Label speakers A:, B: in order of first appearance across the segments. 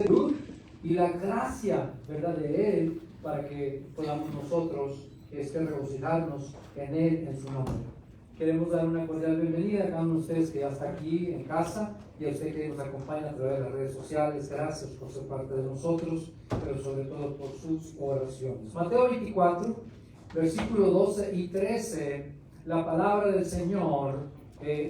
A: salud y la gracia, ¿verdad?, de Él, para que podamos nosotros regocijarnos en Él, en su nombre. Queremos dar una cordial bienvenida a cada uno de ustedes que ya está aquí en casa y a usted que nos acompaña a través de las redes sociales. Gracias por ser parte de nosotros, pero sobre todo por sus oraciones. Mateo 24, versículo 12 y 13, la palabra del Señor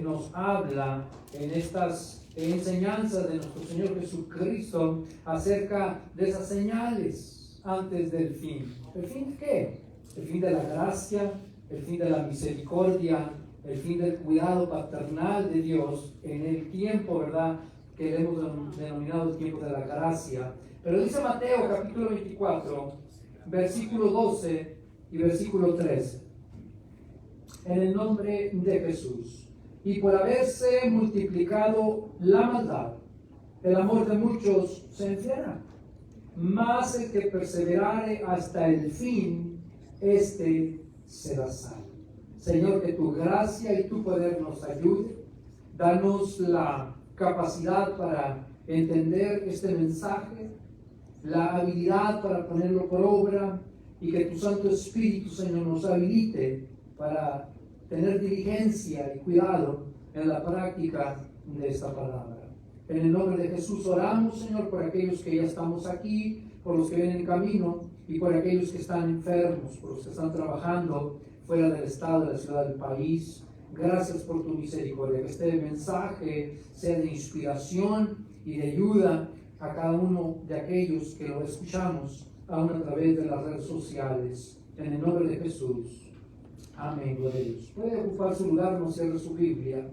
A: nos habla en estas enseñanzas de nuestro Señor Jesucristo acerca de esas señales antes del fin. ¿El fin de qué? El fin de la gracia, el fin de la misericordia, el fin del cuidado paternal de Dios en el tiempo, ¿verdad?, que le hemos denominado el tiempo de la gracia. Pero dice Mateo capítulo 24, versículo 12 y versículo 13. En el nombre de Jesús. Y por haberse multiplicado la maldad, el amor de muchos se enfriará. Mas el que perseverare hasta el fin, este será salvo. Señor, que tu gracia y tu poder nos ayude. Danos la capacidad para entender este mensaje, la habilidad para ponerlo por obra, y que tu Santo Espíritu, Señor, nos habilite para tener diligencia y cuidado en la práctica de esta palabra. En el nombre de Jesús oramos, Señor, por aquellos que ya estamos aquí, por los que vienen en camino y por aquellos que están enfermos, por los que están trabajando fuera del estado, de la ciudad, del país. Gracias por tu misericordia, que este mensaje sea de inspiración y de ayuda a cada uno de aquellos que lo escuchamos, aún a través de las redes sociales. En el nombre de Jesús. Amén, gloria a Dios. Puede ocupar su lugar, no cierre su Biblia.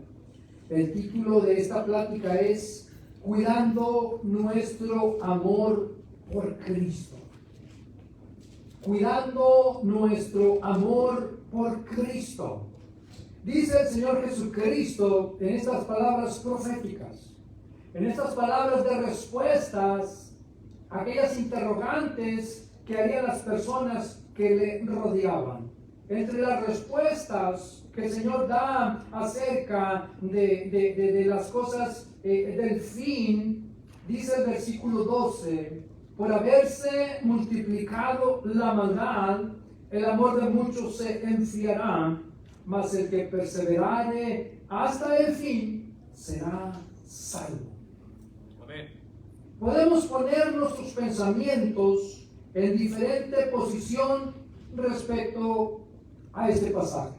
A: El título de esta plática es Cuidando nuestro amor por Cristo. Cuidando nuestro amor por Cristo. Dice el Señor Jesucristo en estas palabras proféticas, en estas palabras de respuestas a aquellas interrogantes que harían las personas que le rodeaban. Entre las respuestas que el Señor da acerca de las cosas del fin, dice el versículo 12, por haberse multiplicado la maldad, el amor de muchos se enfriará, mas el que perseverare hasta el fin será salvo. Amén. Podemos poner nuestros pensamientos en diferente posición respecto a este pasaje.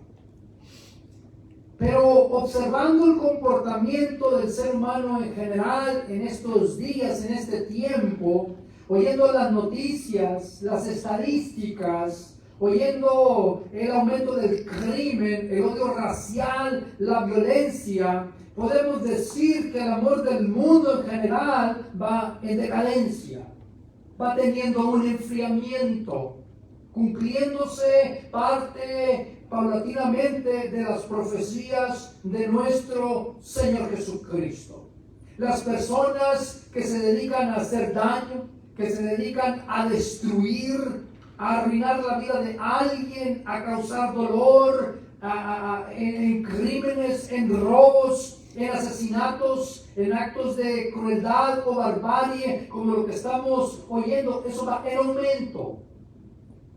A: Pero observando el comportamiento del ser humano en general en estos días, en este tiempo, oyendo las noticias, las estadísticas, oyendo el aumento del crimen, el odio racial, la violencia, podemos decir que el amor del mundo en general va en decadencia, va teniendo un enfriamiento, cumpliéndose parte paulatinamente de las profecías de nuestro Señor Jesucristo. Las personas que se dedican a hacer daño, que se dedican a destruir, a arruinar la vida de alguien, a causar dolor, en crímenes, en robos, en asesinatos, en actos de crueldad o barbarie, como lo que estamos oyendo, eso va en aumento.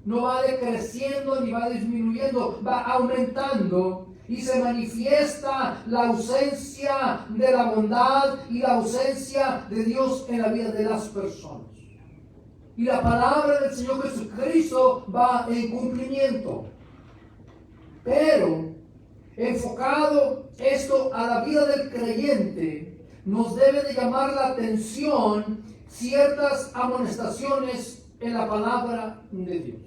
A: No va decreciendo ni va disminuyendo, va aumentando y se manifiesta la ausencia de la bondad y la ausencia de Dios en la vida de las personas. Y la palabra del Señor Jesucristo va en cumplimiento. Pero, enfocado esto a la vida del creyente, nos debe de llamar la atención ciertas amonestaciones en la palabra de Dios.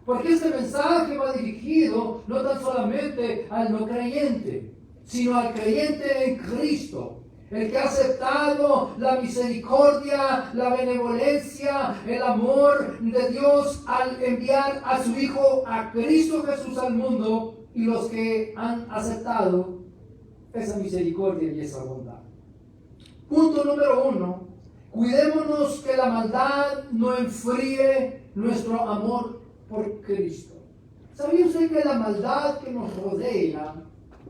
A: Porque este mensaje va dirigido no tan solamente al no creyente, sino al creyente en Cristo, el que ha aceptado la misericordia, la benevolencia, el amor de Dios al enviar a su Hijo, a Cristo Jesús al mundo, y los que han aceptado esa misericordia y esa bondad. Punto número 1, cuidémonos que la maldad no enfríe nuestro amor por Cristo. ¿Sabía usted que la maldad que nos rodea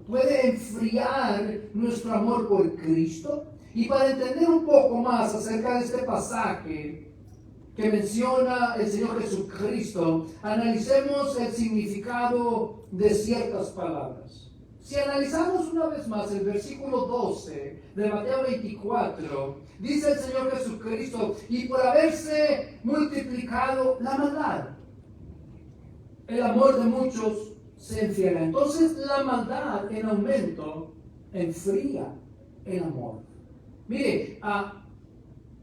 A: puede enfriar nuestro amor por Cristo? Y para entender un poco más acerca de este pasaje que menciona el Señor Jesucristo, analicemos el significado de ciertas palabras. Si analizamos una vez más el versículo 12 de Mateo 24, dice el Señor Jesucristo, y por haberse multiplicado la maldad, el amor de muchos se enfriará. Entonces la maldad en aumento enfría el amor. Mire,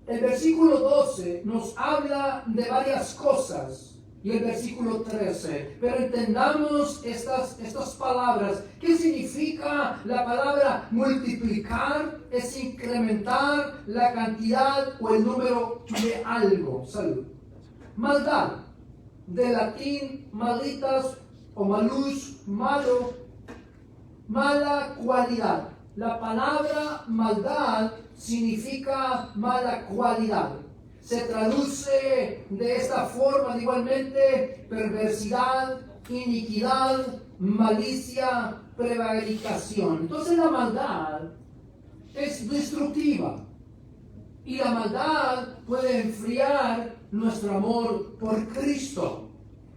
A: el versículo 12 nos habla de varias cosas y el versículo 13, pero entendamos estas palabras. ¿Qué significa la palabra multiplicar? Es incrementar la cantidad o el número de algo. Salud. Maldad, de latín malitas o malus, malo, mala cualidad. La palabra maldad significa mala cualidad. Se traduce de esta forma igualmente perversidad, iniquidad, malicia, prevaricación. Entonces la maldad es destructiva y la maldad puede enfriar nuestro amor por Cristo.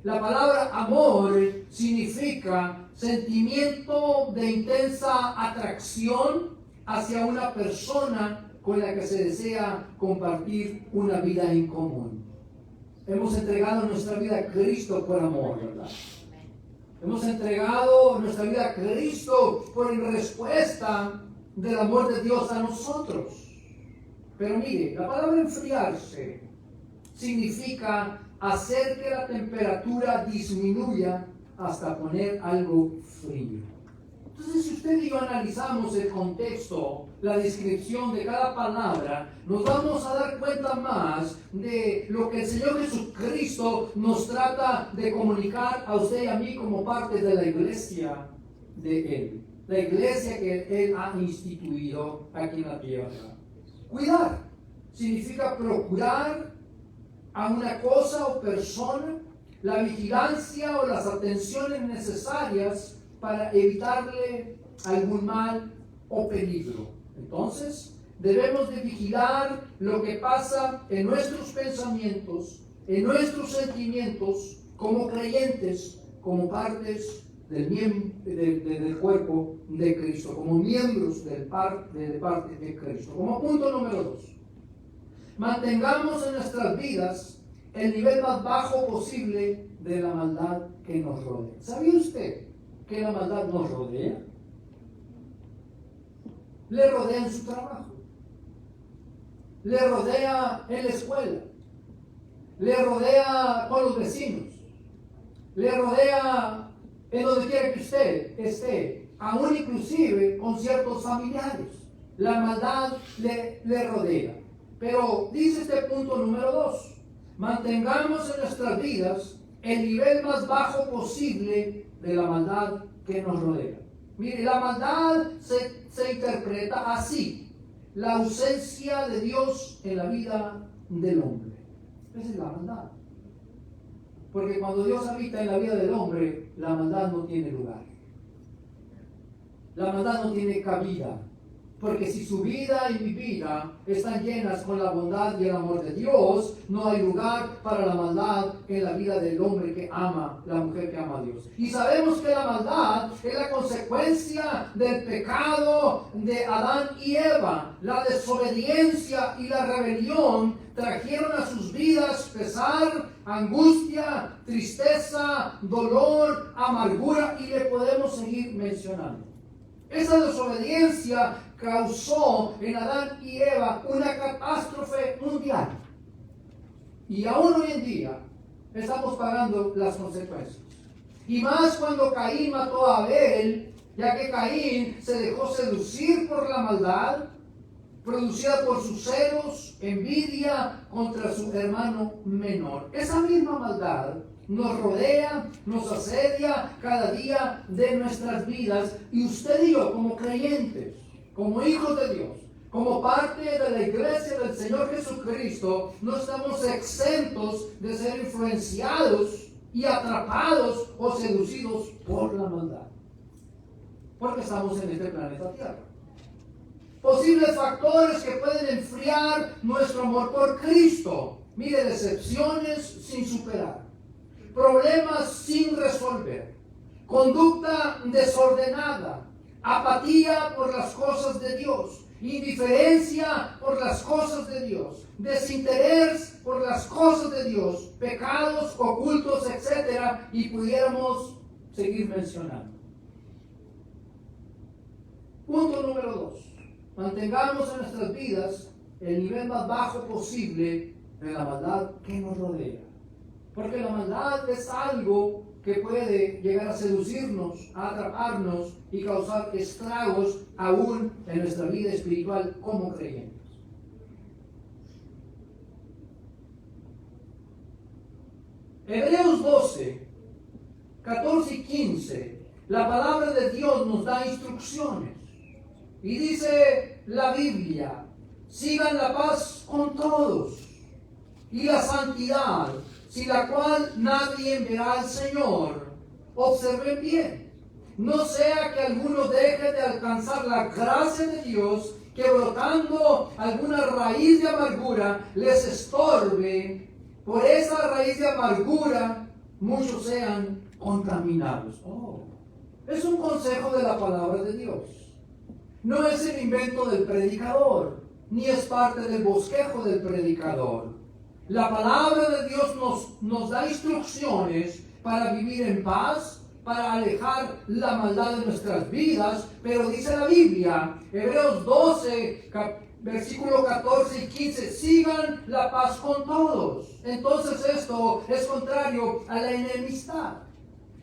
A: La palabra amor significa sentimiento de intensa atracción hacia una persona con la que se desea compartir una vida en común. Hemos entregado nuestra vida a Cristo por amor, ¿verdad? Hemos entregado nuestra vida a Cristo por respuesta del amor de Dios a nosotros. Pero mire, la palabra enfriarse significa hacer que la temperatura disminuya hasta poner algo frío. Entonces, si usted y yo analizamos el contexto, la descripción de cada palabra, nos vamos a dar cuenta más de lo que el Señor Jesucristo nos trata de comunicar a usted y a mí como parte de la iglesia de Él. La iglesia que Él ha instituido aquí en la tierra. Cuidar significa procurar a una cosa o persona la vigilancia o las atenciones necesarias para evitarle algún mal o peligro. Entonces, debemos de vigilar lo que pasa en nuestros pensamientos, en nuestros sentimientos, como creyentes, como partes del cuerpo de Cristo, como miembros de parte de Cristo. Como punto número 2, mantengamos en nuestras vidas el nivel más bajo posible de la maldad que nos rodea. ¿Sabía usted que la maldad nos rodea? Le rodea en su trabajo, le rodea en la escuela, le rodea con los vecinos, le rodea en donde quiera que usted esté, aún inclusive con ciertos familiares. La maldad le rodea. Pero dice este punto número 2, mantengamos en nuestras vidas el nivel más bajo posible de la maldad que nos rodea. Mire, la maldad se interpreta así: la ausencia de Dios en la vida del hombre. Esa es la maldad. Porque cuando Dios habita en la vida del hombre, la maldad no tiene lugar. La maldad no tiene cabida. Porque si su vida y mi vida están llenas con la bondad y el amor de Dios, no hay lugar para la maldad en la vida del hombre que ama, la mujer que ama a Dios. Y sabemos que la maldad es la consecuencia del pecado de Adán y Eva. La desobediencia y la rebelión trajeron a sus vidas pesar, angustia, tristeza, dolor, amargura, y le podemos seguir mencionando. Esa desobediencia causó en Adán y Eva una catástrofe mundial. Y aún hoy en día estamos pagando las consecuencias. Y más cuando Caín mató a Abel, ya que Caín se dejó seducir por la maldad, producida por sus celos, envidia contra su hermano menor. Esa misma maldad nos rodea, nos asedia cada día de nuestras vidas, y usted y yo, como creyentes, como hijos de Dios, como parte de la iglesia del Señor Jesucristo, no estamos exentos de ser influenciados y atrapados o seducidos por la maldad, porque estamos en este planeta Tierra. Posibles factores que pueden enfriar nuestro amor por Cristo. Mire, decepciones sin superar, problemas sin resolver, conducta desordenada, apatía por las cosas de Dios, indiferencia por las cosas de Dios, desinterés por las cosas de Dios, pecados ocultos, etc. Y pudiéramos seguir mencionando. Punto número 2. Mantengamos en nuestras vidas el nivel más bajo posible de la maldad que nos rodea. Porque la maldad es algo que puede llegar a seducirnos, a atraparnos y causar estragos aún en nuestra vida espiritual como creyentes. Hebreos 12, 14 y 15, la palabra de Dios nos da instrucciones. Y dice la Biblia, sigan la paz con todos y la santidad, sin la cual nadie verá al Señor. Observen bien, no sea que alguno deje de alcanzar la gracia de Dios, que brotando alguna raíz de amargura les estorbe. Por esa raíz de amargura muchos sean contaminados. Es un consejo de la palabra de Dios. No es el invento del predicador, ni es parte del bosquejo del predicador. La palabra de Dios nos da instrucciones para vivir en paz, para alejar la maldad de nuestras vidas, pero dice la Biblia, Hebreos 12, versículo 14 y 15, sigan la paz con todos. Entonces esto es contrario a la enemistad.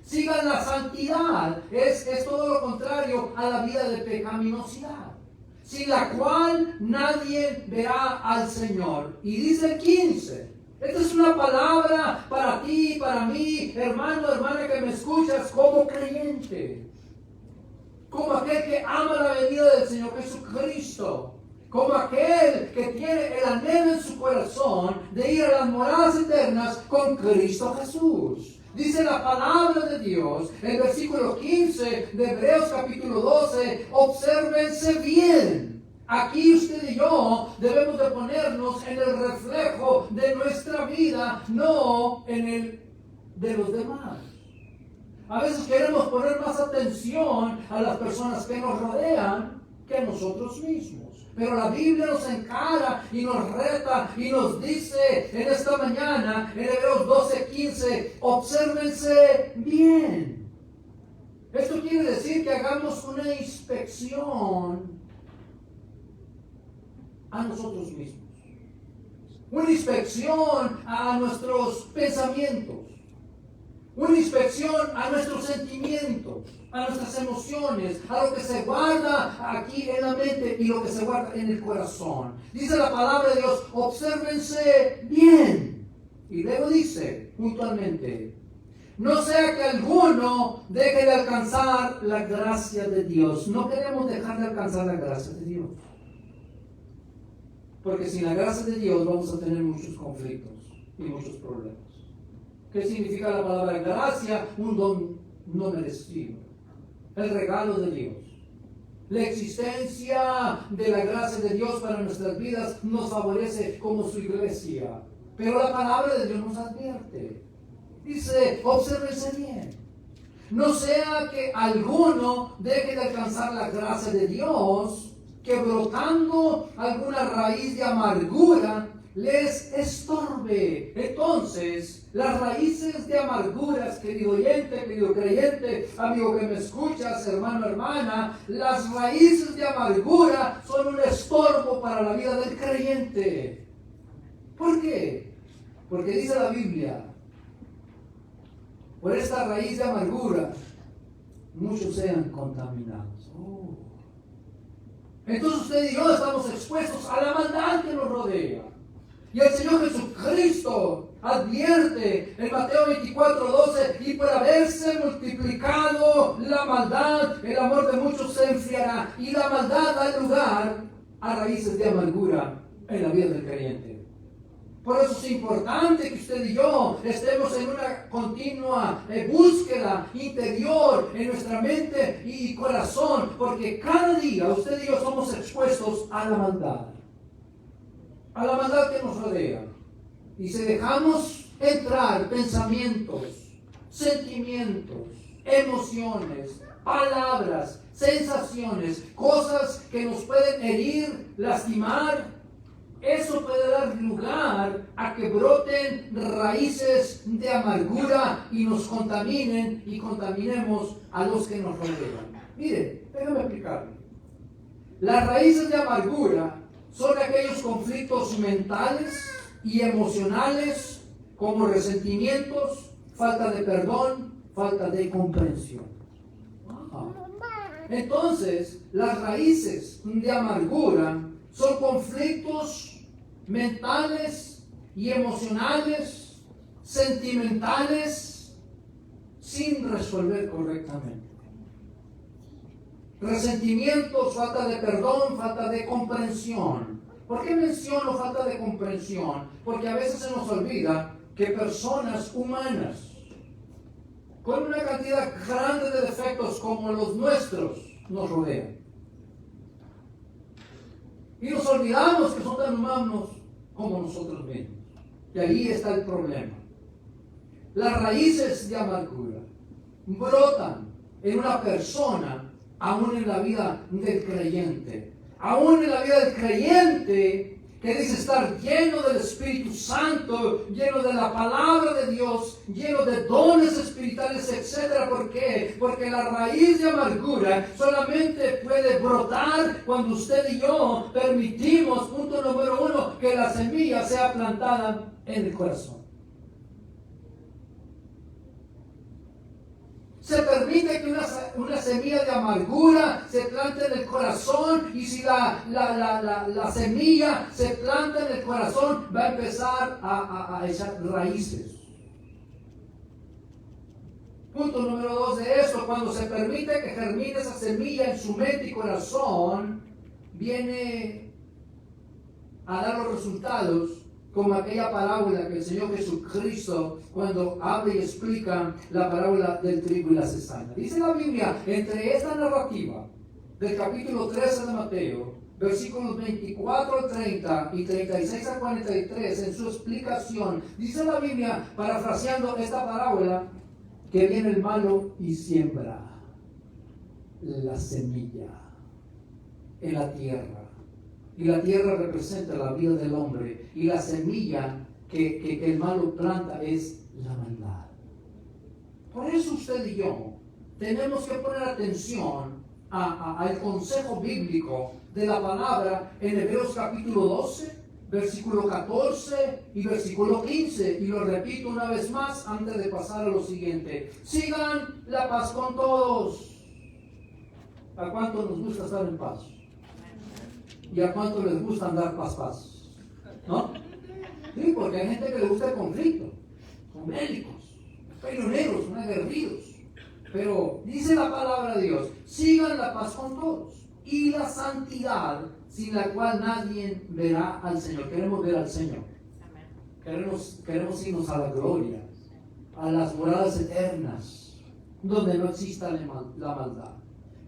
A: Sigan la santidad, es todo lo contrario a la vida de pecaminosidad, sin la cual nadie verá al Señor. Y dice el 15, esta es una palabra para ti, para mí, hermano, hermana que me escuchas como creyente, como aquel que ama la venida del Señor Jesucristo, como aquel que tiene el anhelo en su corazón de ir a las moradas eternas con Cristo Jesús. Dice la palabra de Dios, el versículo 15 de Hebreos capítulo 12, obsérvense bien. Aquí usted y yo debemos de ponernos en el reflejo de nuestra vida, no en el de los demás. A veces queremos poner más atención a las personas que nos rodean que a nosotros mismos. Pero la Biblia nos encara y nos reta y nos dice en esta mañana, en Hebreos 12:15, obsérvense bien. Esto quiere decir que hagamos una inspección a nosotros mismos. Una inspección a nuestros pensamientos. Una inspección a nuestros sentimientos, a nuestras emociones, a lo que se guarda aquí en la mente y lo que se guarda en el corazón. Dice la palabra de Dios, obsérvense bien. Y luego dice puntualmente, no sea que alguno deje de alcanzar la gracia de Dios. No queremos dejar de alcanzar la gracia de Dios. Porque sin la gracia de Dios vamos a tener muchos conflictos y muchos problemas. ¿Qué significa la palabra gracia? Un don no merecido. El regalo de Dios. La existencia de la gracia de Dios para nuestras vidas nos favorece como su iglesia. Pero la palabra de Dios nos advierte. Dice, obsérvense bien. No sea que alguno deje de alcanzar la gracia de Dios, que brotando alguna raíz de amargura les estorbe. Entonces, las raíces de amarguras, querido oyente, querido creyente, amigo que me escuchas, hermano, hermana, las raíces de amargura son un estorbo para la vida del creyente. ¿Por qué? Porque dice la Biblia, por esta raíz de amargura, muchos sean contaminados. Entonces usted y yo estamos expuestos a la maldad que nos rodea. Y el Señor Jesucristo advierte en Mateo 24:12, y por haberse multiplicado la maldad, el amor de muchos se enfriará, y la maldad da lugar a raíces de amargura en la vida del creyente. Por eso es importante que usted y yo estemos en una continua búsqueda interior en nuestra mente y corazón, porque cada día usted y yo somos expuestos a la maldad que nos rodea. Y si dejamos entrar pensamientos, sentimientos, emociones, palabras, sensaciones, cosas que nos pueden herir, lastimar, eso puede dar lugar a que broten raíces de amargura y nos contaminen y contaminemos a los que nos rodean. Mire, déjame explicarle. Las raíces de amargura son aquellos conflictos mentales y emocionales como resentimientos, falta de perdón, falta de comprensión. Entonces, las raíces de amargura son conflictos mentales y emocionales, sentimentales, sin resolver correctamente. Resentimientos, falta de perdón, falta de comprensión. ¿Por qué menciono falta de comprensión? Porque a veces se nos olvida que personas humanas, con una cantidad grande de defectos como los nuestros, nos rodean. Y nos olvidamos que son tan humanos como nosotros mismos. Y ahí está el problema. Las raíces de amargura brotan en una persona, aún en la vida del creyente. Aún en la vida del creyente que dice estar lleno del Espíritu Santo, lleno de la palabra de Dios, lleno de dones espirituales, etc. ¿Por qué? Porque la raíz de amargura solamente puede brotar cuando usted y yo permitimos, punto número 1, que la semilla sea plantada en el corazón. Se permite que una semilla de amargura se plante en el corazón, y si la semilla se planta en el corazón, va a empezar a echar raíces. Punto número 2 de esto: cuando se permite que germine esa semilla en su mente y corazón, viene a dar los resultados como aquella parábola que el Señor Jesucristo, cuando habla y explica la parábola del trigo y la cizaña. Dice la Biblia, entre esta narrativa del capítulo 13 de Mateo, versículos 24 al 30 y 36 al 43, en su explicación, dice la Biblia, parafraseando esta parábola, que viene el malo y siembra la semilla en la tierra. Y la tierra representa la vida del hombre. Y la semilla que el malo planta es la maldad. Por eso usted y yo tenemos que poner atención al consejo bíblico de la palabra en Hebreos capítulo 12, versículo 14 y versículo 15. Y lo repito una vez más antes de pasar a lo siguiente. Sigan la paz con todos. ¿A cuánto nos gusta estar en paz? ¿Y a cuánto les gusta andar paz? ¿No? Sí, porque hay gente que le gusta el conflicto. Son bélicos, peleoneros, son aguerridos. Pero dice la palabra de Dios, sigan la paz con todos y la santidad, sin la cual nadie verá al Señor. Queremos ver al Señor. Queremos irnos a la gloria, a las moradas eternas, donde no exista la maldad.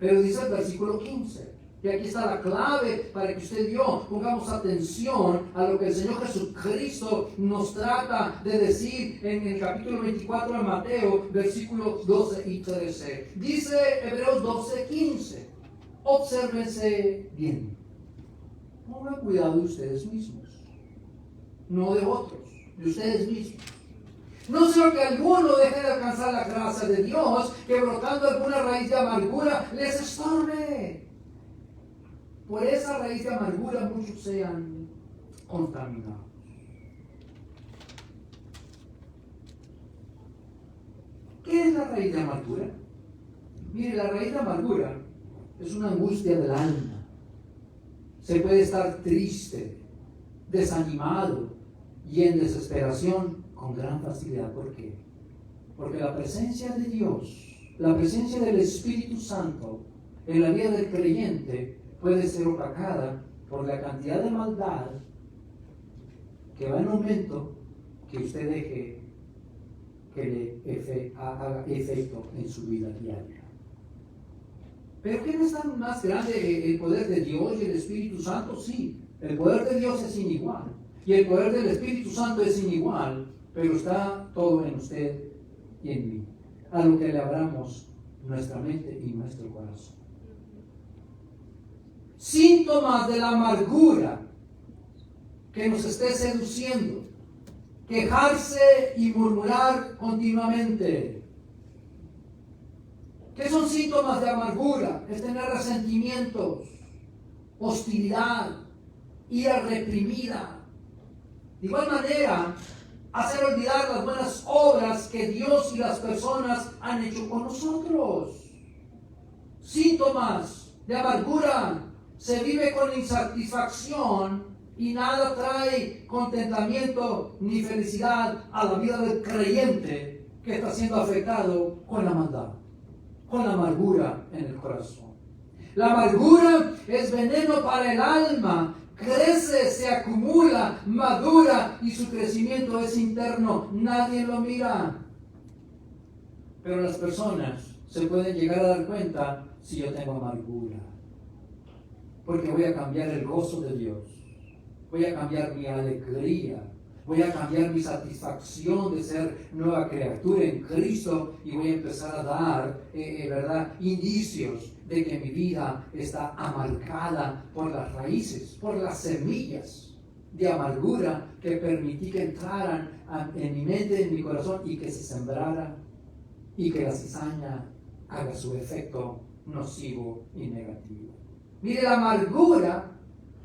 A: Pero dice el versículo 15, y aquí está la clave para que usted y yo pongamos atención a lo que el Señor Jesucristo nos trata de decir en el capítulo 24 de Mateo, versículos 12 y 13. Dice Hebreos 12, 15. Obsérvense bien. Pongan cuidado de ustedes mismos, no de otros, de ustedes mismos. No sea que alguno deje de alcanzar la gracia de Dios, que brotando alguna raíz de amargura les estorbe. Por esa raíz de amargura muchos sean contaminados. ¿Qué es la raíz de amargura? Mire, la raíz de amargura es una angustia del alma. Se puede estar triste, desanimado y en desesperación con gran facilidad. ¿Por qué? Porque la presencia de Dios, la presencia del Espíritu Santo en la vida del creyente puede ser opacada por la cantidad de maldad que va en aumento, que usted deje que le haga efecto en su vida diaria. ¿Pero qué no es tan más grande el poder de Dios y el Espíritu Santo? Sí, el poder de Dios es inigual y el poder del Espíritu Santo es inigual, pero está todo en usted y en mí, a lo que le abramos nuestra mente y nuestro corazón. Síntomas de la amargura que nos esté seduciendo: quejarse y murmurar continuamente. ¿Qué son síntomas de amargura? Es tener resentimientos, hostilidad, ira reprimida. De igual manera, hacer olvidar las buenas obras que Dios y las personas han hecho con nosotros. Síntomas de amargura: se vive con insatisfacción y nada trae contentamiento ni felicidad a la vida del creyente que está siendo afectado con la maldad, con la amargura en el corazón. La amargura es veneno para el alma. Crece, se acumula, madura y su crecimiento es interno. Nadie lo mira. Pero las personas se pueden llegar a dar cuenta si yo tengo amargura. Porque voy a cambiar el gozo de Dios. Voy a cambiar mi alegría. Voy a cambiar mi satisfacción de ser nueva criatura en Cristo y voy a empezar a dar, ¿verdad?, indicios de que mi vida está amargada por las raíces, por las semillas de amargura que permití que entraran en mi mente, en mi corazón y que se sembraran y que la cizaña haga su efecto nocivo y negativo. Mire, la amargura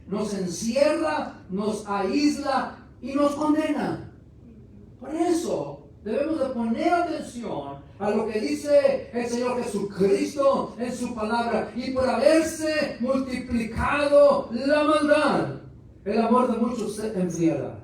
A: nos encierra, nos aísla y nos condena. Por eso debemos de poner atención a lo que dice el Señor Jesucristo en su palabra. Y por haberse multiplicado la maldad, el amor de muchos se enfriará.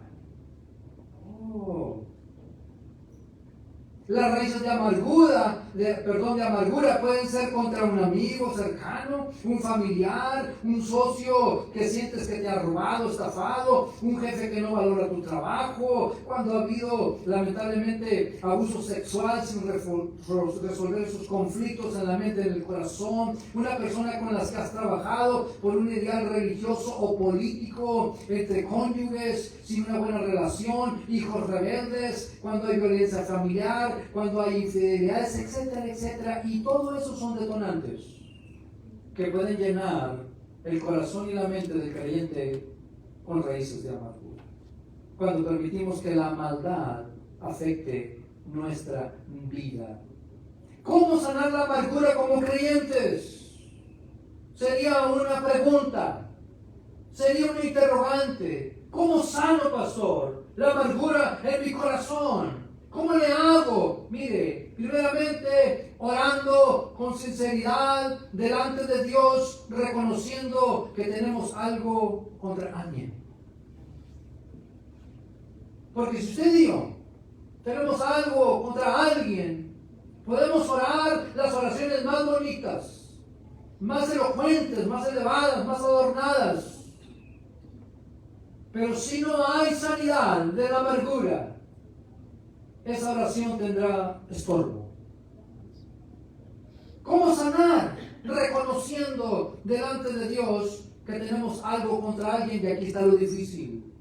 A: Las raíces de amargura, de amargura pueden ser contra un amigo cercano, un familiar, un socio que sientes que te ha robado, estafado, un jefe que no valora tu trabajo, cuando ha habido lamentablemente abuso sexual sin resolver sus conflictos en la mente y en el corazón, una persona con la que has trabajado por un ideal religioso o político, entre cónyuges sin una buena relación, hijos rebeldes, cuando hay violencia familiar, cuando hay infidelidades, etcétera, etcétera. Y todo eso son detonantes que pueden llenar el corazón y la mente del creyente con raíces de amargura. Cuando permitimos que la maldad afecte nuestra vida. ¿Cómo sanar la amargura como creyentes? Sería una pregunta, sería una interrogante. ¿Cómo sano, pastor, la amargura en mi corazón? ¿Cómo le hago? Mire, primeramente orando con sinceridad delante de Dios, reconociendo que tenemos algo contra alguien. Porque si usted y yo tenemos algo contra alguien, podemos orar las oraciones más bonitas, más elocuentes, más elevadas, más adornadas. Pero si no hay sanidad de la amargura, esa oración tendrá estorbo. ¿Cómo sanar? Reconociendo delante de Dios que tenemos algo contra alguien, y aquí está lo difícil.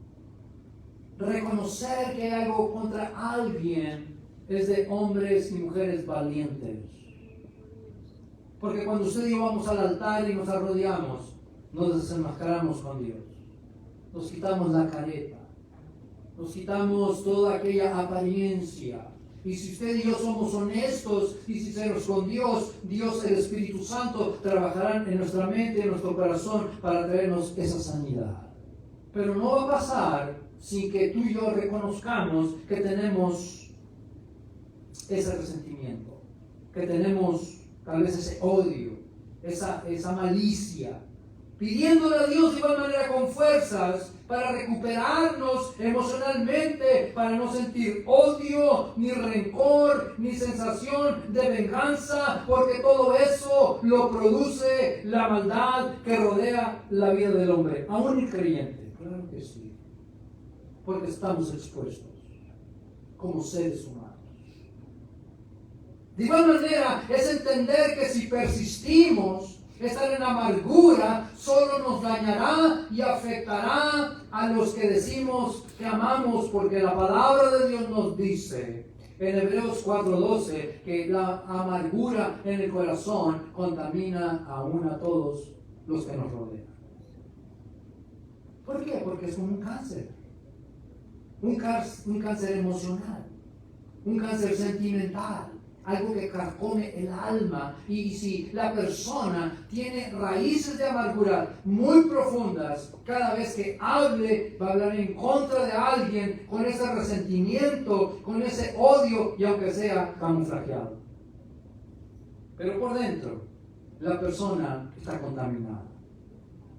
A: Reconocer que hay algo contra alguien es de hombres y mujeres valientes. Porque cuando usted y yo vamos al altar y nos arrodillamos, nos desenmascaramos con Dios. Nos quitamos la careta. Nos quitamos toda aquella apariencia. Y si usted y yo somos honestos y sinceros con Dios, Dios, el Espíritu Santo, trabajarán en nuestra mente, en nuestro corazón para traernos esa sanidad. Pero no va a pasar sin que tú y yo reconozcamos que tenemos ese resentimiento, que tenemos tal vez ese odio, esa malicia, pidiéndole a Dios de igual manera con fuerzas para recuperarnos emocionalmente, para no sentir odio, ni rencor, ni sensación de venganza, porque todo eso lo produce la maldad que rodea la vida del hombre, aún el creyente. Claro que sí. porque estamos expuestos como seres humanos. De igual manera, es entender que si persistimos, estar en amargura solo nos dañará y afectará a los que decimos que amamos, porque la palabra de Dios nos dice en Hebreos 4:12 que la amargura en el corazón contamina aún a todos los que nos rodean. ¿Por qué? Porque es como un cáncer. Un cáncer emocional, un cáncer sentimental, algo que carcome el alma. Y si la persona tiene raíces de amargura muy profundas, cada vez que hable, va a hablar en contra de alguien con ese resentimiento, con ese odio, y aunque sea camuflajeado. Pero por dentro, la persona está contaminada.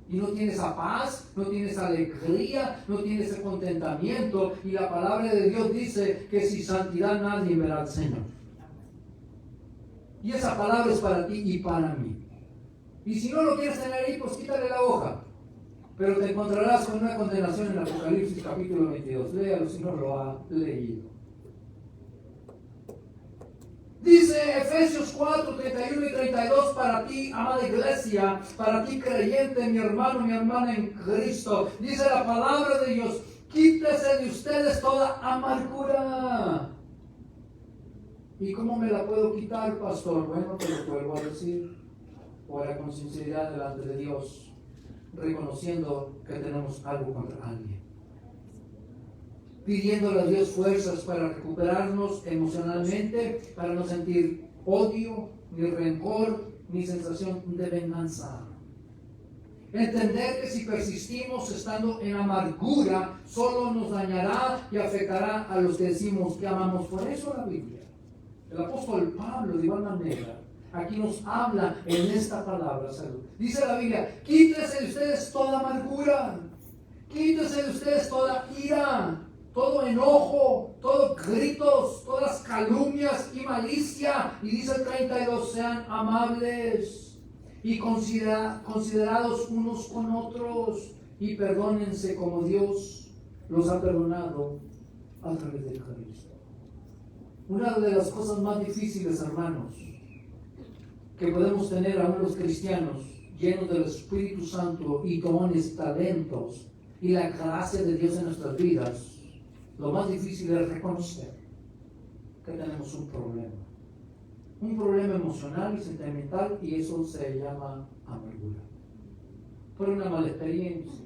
A: Y no tiene esa paz, no tiene esa alegría, no tiene ese contentamiento. Y la palabra de Dios dice que sin santidad nadie verá al Señor. Y esa palabra es para ti y para mí. Y si no lo quieres tener ahí, pues quítale la hoja. Pero te encontrarás con una condenación en Apocalipsis capítulo 22. Léalo si no lo ha leído. Dice Efesios 4, 31 y 32, para ti, amada iglesia, para ti creyente, mi hermano, mi hermana en Cristo. Dice la palabra de Dios, quítese de ustedes toda amargura. ¿Y cómo me la puedo quitar, pastor? Bueno, te lo vuelvo a decir. Ora con sinceridad delante de Dios, reconociendo que tenemos algo contra alguien. Pidiéndole a Dios fuerzas para recuperarnos emocionalmente, para no sentir odio, ni rencor, ni sensación de venganza. Entender que si persistimos estando en amargura, solo nos dañará y afectará a los que decimos que amamos. Por eso la Biblia, el apóstol Pablo, de igual manera, aquí nos habla en esta palabra, salud. Dice la Biblia, quítese de ustedes toda amargura, quítese de ustedes toda ira, todo enojo, todos gritos, todas calumnias y malicia. Y dice el 32, sean amables y considerados unos con otros y perdónense como Dios los ha perdonado a través de Cristo. Una de las cosas más difíciles, hermanos, que podemos tener aún los cristianos llenos del Espíritu Santo y dones, talentos y la gracia de Dios en nuestras vidas, lo más difícil es reconocer que tenemos un problema emocional y sentimental, y eso se llama amargura. Por una mala experiencia,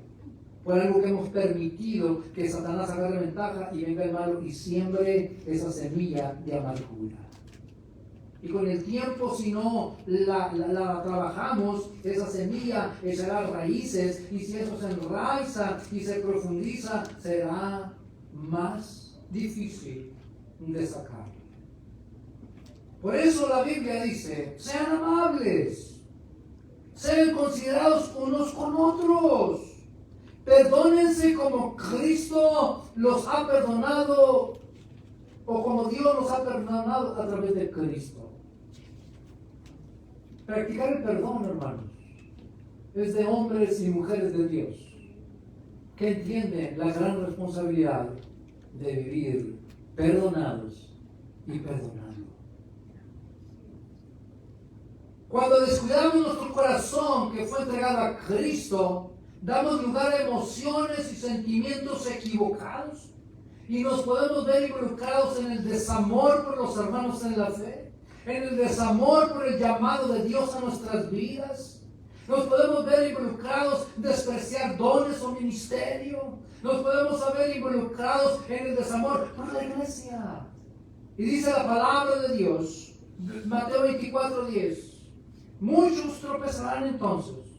A: por algo que hemos permitido que Satanás agarre ventaja y venga el malo y siembre esa semilla de amargura. Y con el tiempo, si no la trabajamos, esa semilla echará raíces, y si eso se enraiza y se profundiza, será más difícil de sacar. Por eso la Biblia dice, sean amables, sean considerados unos con otros, perdónense como Cristo los ha perdonado, o como Dios los ha perdonado a través de Cristo. Practicar el perdón, hermanos, es de hombres y mujeres de Dios que entienden la gran responsabilidad de vivir perdonados y perdonando. Cuando descuidamos nuestro corazón que fue entregado a Cristo, damos lugar a emociones y sentimientos equivocados y nos podemos ver involucrados en el desamor por los hermanos en la fe, en el desamor por el llamado de Dios a nuestras vidas. Nos podemos ver involucrados en despreciar dones o ministerio. Nos podemos ver involucrados en el desamor por la iglesia. Y dice la palabra de Dios, Mateo 24:10, muchos tropezarán entonces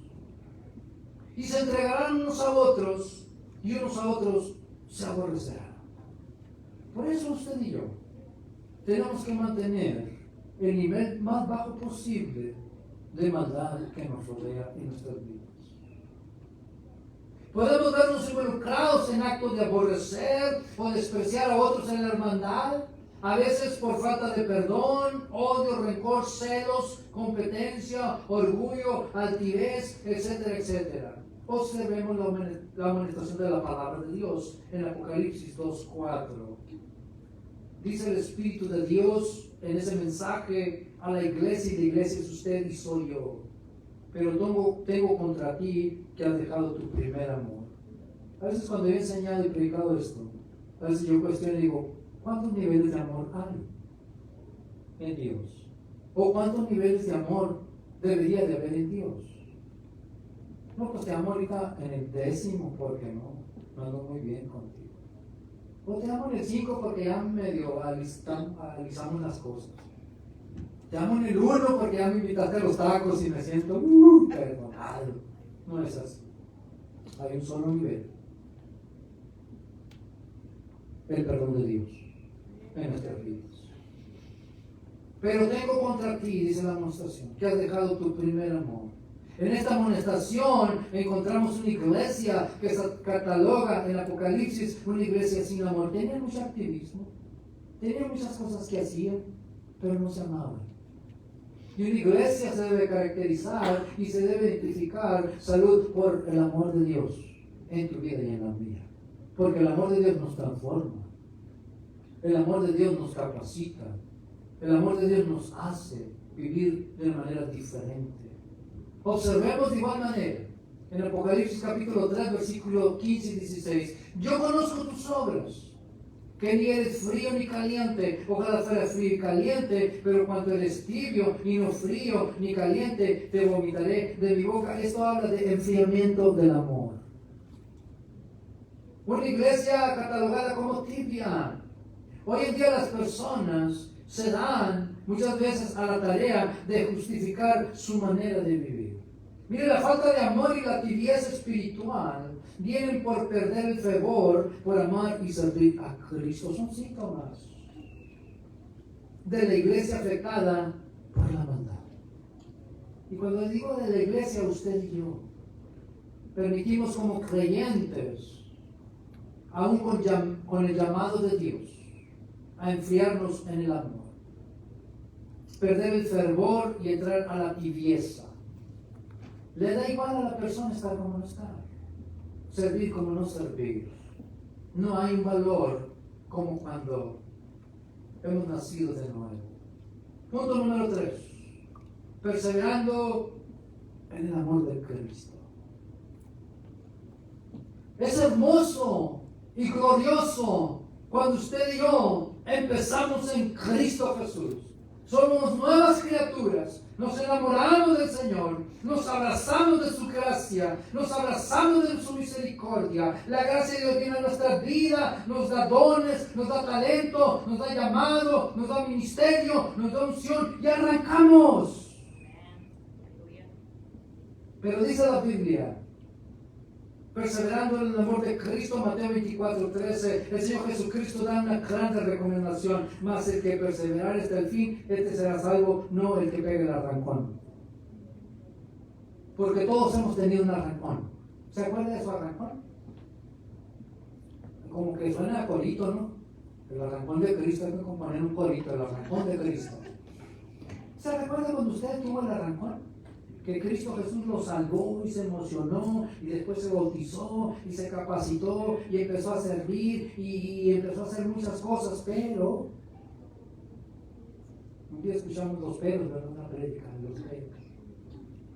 A: y se entregarán unos a otros y unos a otros se aborrecerán. Por eso usted y yo tenemos que mantener el nivel más bajo posible de maldad que nos rodea en nuestras vidas. Podemos vernos involucrados en actos de aborrecer o despreciar a otros en la hermandad, a veces por falta de perdón, odio, rencor, celos, competencia, orgullo, altivez, etcétera, etcétera. Observemos la amonestación de la palabra de Dios en Apocalipsis 2:4. Dice el Espíritu de Dios en ese mensaje a la iglesia, y la iglesia es usted y soy yo. Pero tengo contra ti que has dejado tu primer amor. A veces cuando he enseñado y predicado esto, a veces yo cuestiono y digo, ¿cuántos niveles de amor hay en Dios? ¿O cuántos niveles de amor debería de haber en Dios? No, pues te amo ahorita en el 10º porque no ando muy bien contigo. O te amo en el 5 porque ya medio alisamos las cosas. Te amo en el 1 porque ya me invitaste a los tacos y me siento perdonado. No es así. Hay un solo nivel. El perdón de Dios en nuestras vidas. Pero tengo contra ti, dice la amonestación, que has dejado tu primer amor. En esta amonestación encontramos una iglesia que se cataloga en Apocalipsis una iglesia sin amor. Tenía mucho activismo, tenía muchas cosas que hacían, pero no se amaban. Y una iglesia se debe caracterizar y se debe identificar, salud, por el amor de Dios en tu vida y en la mía. Porque el amor de Dios nos transforma. El amor de Dios nos capacita. El amor de Dios nos hace vivir de manera diferente. Observemos de igual manera en Apocalipsis capítulo 3, versículo 15 y 16. Yo conozco tus obras, que ni eres frío ni caliente. Ojalá fuera frío y caliente, pero cuando eres tibio y no frío ni caliente, te vomitaré de mi boca. Esto habla de enfriamiento del amor. Una iglesia catalogada como tibia. Hoy en día las personas se dan muchas veces a la tarea de justificar su manera de vivir. Mire, la falta de amor y la tibieza espiritual vienen por perder el fervor por amar y servir a Cristo. Son síntomas de la iglesia afectada por la maldad. Y cuando digo de la iglesia, usted y yo permitimos como creyentes, aún con el llamado de Dios, a enfriarnos en el amor, perder el fervor y entrar a la tibieza. Le da igual a la persona estar como no estar, servir como no servir. No hay un valor como cuando hemos nacido de nuevo. Punto número 3. Perseverando en el amor de Cristo. Es hermoso y glorioso cuando usted y yo empezamos en Cristo Jesús. Somos nuevas criaturas, nos enamoramos del Señor, nos abrazamos de su gracia, nos abrazamos de su misericordia. La gracia de Dios viene a nuestra vida, nos da dones, nos da talento, nos da llamado, nos da ministerio, nos da unción y arrancamos. Pero dice la Biblia, perseverando en el amor de Cristo, Mateo 24:13, el Señor Jesucristo da una grande recomendación: mas el que perseverar hasta el fin, este será salvo, no el que pegue el arrancón. Porque todos hemos tenido un arrancón. ¿Se acuerda de su arrancón? Como que suena a corito, ¿no? El arrancón de Cristo, hay que componer un corito, el arrancón de Cristo. ¿Se recuerda cuando usted tuvo el arrancón? Que Cristo Jesús lo salvó y se emocionó y después se bautizó y se capacitó y empezó a servir y empezó a hacer muchas cosas, pero un día escuchamos los peros, ¿verdad? Una prédica de los peros.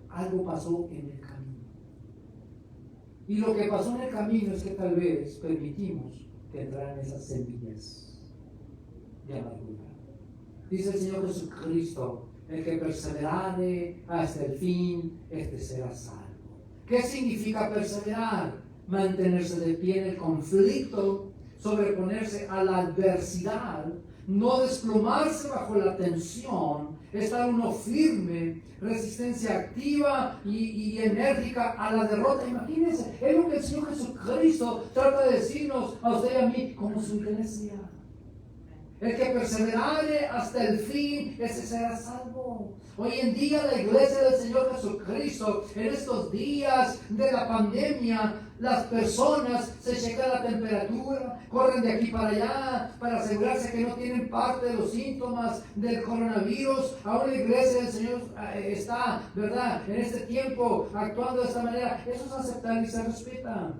A: Algo pasó en el camino. Y lo que pasó en el camino es que tal vez permitimos que entraran esas semillas de amargura. Dice el Señor Jesucristo: el que perseverare hasta el fin, este será salvo. ¿Qué significa perseverar? Mantenerse de pie en el conflicto, sobreponerse a la adversidad, no desplomarse bajo la tensión, estar uno firme, resistencia activa y enérgica a la derrota. Imagínense, es lo que el Señor Jesucristo trata de decirnos a usted y a mí como su iglesia. El que perseverare hasta el fin, ese será salvo. Hoy en día la iglesia del Señor Jesucristo, en estos días de la pandemia, Las personas se checan la temperatura, corren de aquí para allá para asegurarse que no tienen parte de los síntomas del coronavirus. Ahora la iglesia del Señor está, ¿verdad?, en este tiempo actuando de esta manera. Eso es aceptar y se respeta.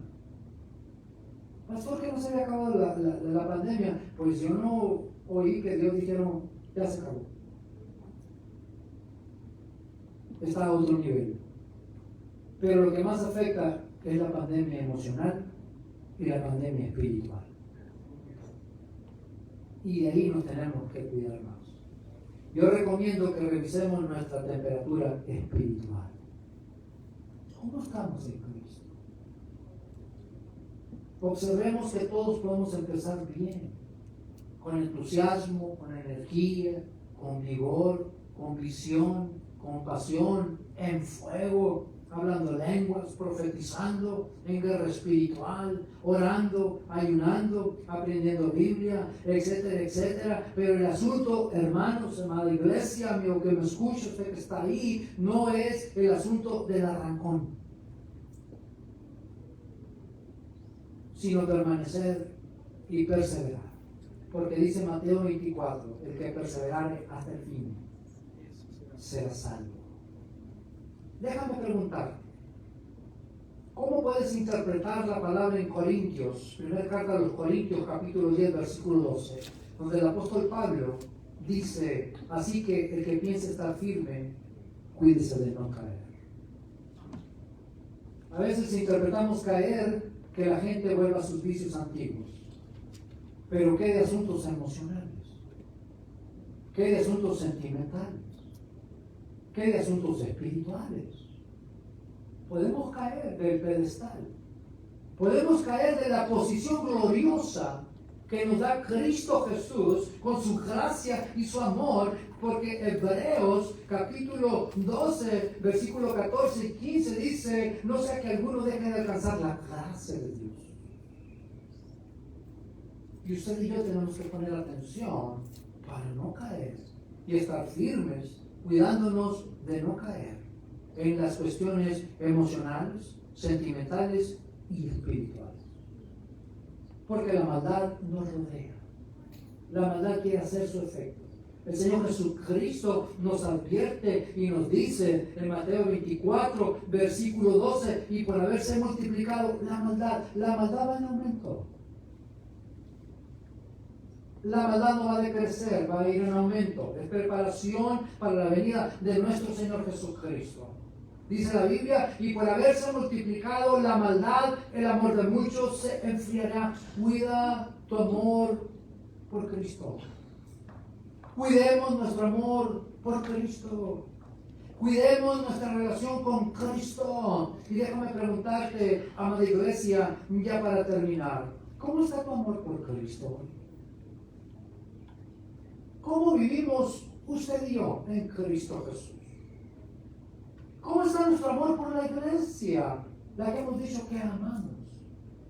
A: Pastor, que no se había acabado la pandemia. Pues yo no oí que Dios dijeron, ya se acabó. Está a otro nivel. Pero lo que más afecta es la pandemia emocional y la pandemia espiritual. Y de ahí nos tenemos que cuidar más. Yo recomiendo que revisemos nuestra temperatura espiritual. ¿Cómo estamos en Cristo? Observemos que todos podemos empezar bien, con entusiasmo, con energía, con vigor, con visión, con pasión, en fuego, hablando lenguas, profetizando, en guerra espiritual, orando, ayunando, aprendiendo Biblia, etcétera, etcétera. Pero el asunto, hermanos, amada iglesia, amigo que me escucha, usted que está ahí, no es el asunto del arrancón, sino permanecer y perseverar. Porque dice Mateo 24, el que perseverare hasta el fin será salvo. Déjame preguntarte, ¿cómo puedes interpretar la palabra en Corintios, primera carta a los Corintios, capítulo 10, versículo 12, donde el apóstol Pablo dice, así que el que piense estar firme, cuídese de no caer? A veces interpretamos caer que la gente vuelva a sus vicios antiguos. Pero ¿qué de asuntos emocionales? ¿Qué de asuntos sentimentales? ¿Qué de asuntos espirituales? Podemos caer del pedestal. Podemos caer de la posición gloriosa que nos da Cristo Jesús con su gracia y su amor, porque Hebreos capítulo 12, versículo 14 y 15 dice, no sea que alguno deje de alcanzar la gracia de Dios. Y usted y yo tenemos que poner atención para no caer y estar firmes, cuidándonos de no caer en las cuestiones emocionales, sentimentales y espirituales. Porque la maldad nos rodea. La maldad quiere hacer su efecto. El Señor Jesucristo nos advierte y nos dice en Mateo 24, versículo 12, y por haberse multiplicado la maldad va en aumento. La maldad no va a decrecer, va a ir en aumento. Es preparación para la venida de nuestro Señor Jesucristo. Dice la Biblia, y por haberse multiplicado la maldad, el amor de muchos se enfriará. Cuida tu amor por Cristo. Cuidemos nuestro amor por Cristo. Cuidemos nuestra relación con Cristo. Y déjame preguntarte, amada iglesia, ya para terminar, ¿cómo está tu amor por Cristo? ¿Cómo vivimos usted y yo en Cristo Jesús? ¿Cómo está nuestro amor por la iglesia? La que hemos dicho que amamos,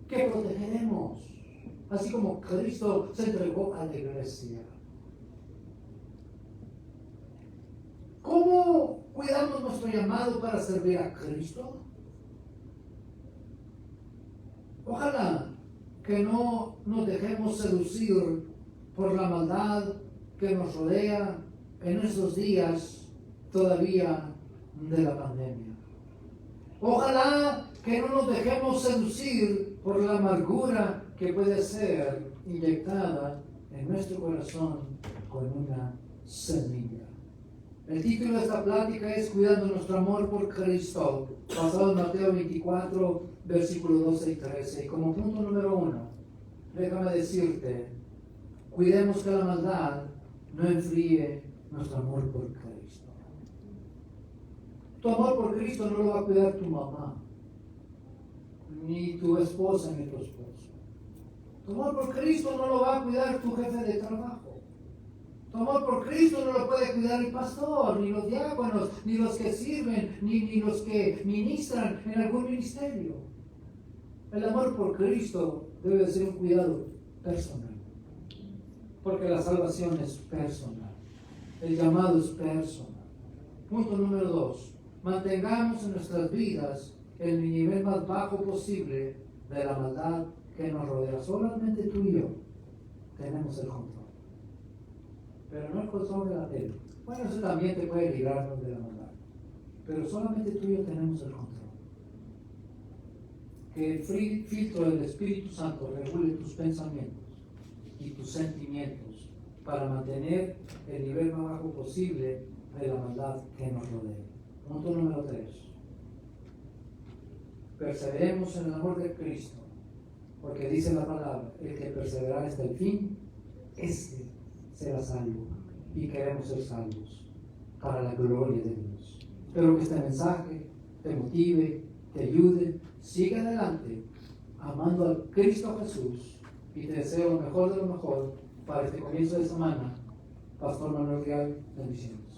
A: que protegeremos, así como Cristo se entregó a la iglesia. ¿Cómo cuidamos nuestro llamado para servir a Cristo? Ojalá que no nos dejemos seducir por la maldad que nos rodea en estos días todavía de la pandemia. Ojalá que no nos dejemos seducir por la amargura que puede ser inyectada en nuestro corazón con una semilla. El título de esta plática es Cuidando nuestro amor por Cristo, basado en Mateo 24, versículos 12 y 13. Y como punto número 1, déjame decirte, cuidemos que la maldad no enfríe nuestro amor por Cristo. Tu amor por Cristo no lo va a cuidar tu mamá, ni tu esposa, ni tu esposo. Tu amor por Cristo no lo va a cuidar tu jefe de trabajo. Tu amor por Cristo no lo puede cuidar el pastor, ni los diáconos, ni los que sirven, ni los que ministran en algún ministerio. El amor por Cristo debe ser un cuidado personal. Porque la salvación es personal. El llamado es personal. Punto número 2. Mantengamos en nuestras vidas el nivel más bajo posible de la maldad que nos rodea. Solamente tú y yo tenemos el control. Pero no el control de la tele. Bueno, eso también te puede librarnos de la maldad. Pero solamente tú y yo tenemos el control. Que el filtro del Espíritu Santo regule tus pensamientos y tus sentimientos para mantener el nivel más bajo posible de la maldad que nos rodea. Punto número 3. Perseveremos en el amor de Cristo, porque dice la palabra, el que perseverará hasta el fin, este será salvo. Y queremos ser salvos para la gloria de Dios. Espero que este mensaje te motive, te ayude, siga adelante amando a Cristo Jesús, y te deseo lo mejor de lo mejor para este comienzo de semana. Pastor Manuel Real, bendiciones.